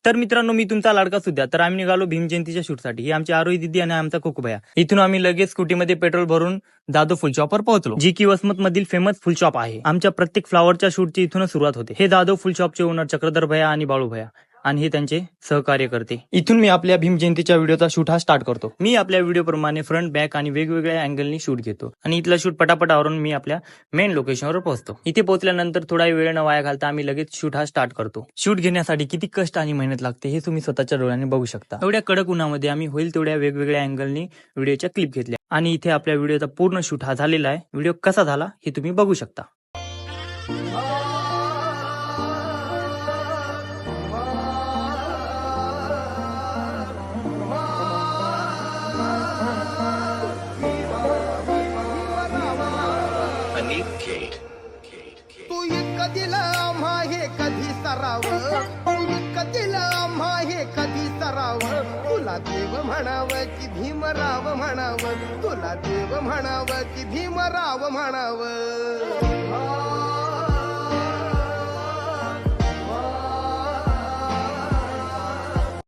तर मित्रांनो, मी तुमचा लाडका सुद्धा. तर आम्ही निघालो भीम जयंतीच्या शूटसाठी. ही आमची आरोही दिदी आणि आमचा कोकुभया. इथून आम्ही लगेच स्कूटीमध्ये पेट्रोल भरून जाधव फुल शॉपवर पोहोचलो, जी की वसमत मधील फेमस फुल शॉप आहे. आमच्या प्रत्येक फ्लावरच्या शूटची इथूनच सुरुवात होते. हे जाधव फुल शॉपचे ओनर चक्रधर भया आणि बाळू भया आणि हे त्यांचे सहकार्य करते. इथून मी आपल्या भीम जयंतीच्या व्हिडिओचा शूट हा स्टार्ट करतो. मी आपल्या व्हिडिओ प्रमाणे फ्रंट बॅक आणि वेगवेगळ्या अँगलनी शूट घेतो आणि इथला शूट पटापटावरून मी आपल्या मेन लोकेशनवर पोहोचतो. इथे पोहोचल्यानंतर थोडा वेळ न वाया घालता आम्ही लगेच शूट हा स्टार्ट करतो. शूट घेण्यासाठी किती कष्ट आणि मेहनत लागते हे तुम्ही स्वतःच्या डोळ्यांनी बघू शकता. एवढ्या कडक उन्हामध्ये आम्ही होईल तेवढ्या वेगवेगळ्या अँगलनी व्हिडिओच्या क्लिप घेतल्या आणि इथे आपल्या व्हिडिओचा पूर्ण शूट हा झालेला आहे. व्हिडिओ कसा झाला हे तुम्ही बघू शकता. तू कधी आम्हा हे कधी सराव, तू कधी आम्हा हे कधी सराव. तुला देव म्हणावं की भीमराव म्हणावं, तुला देव म्हणावं की भीमराव म्हणावं.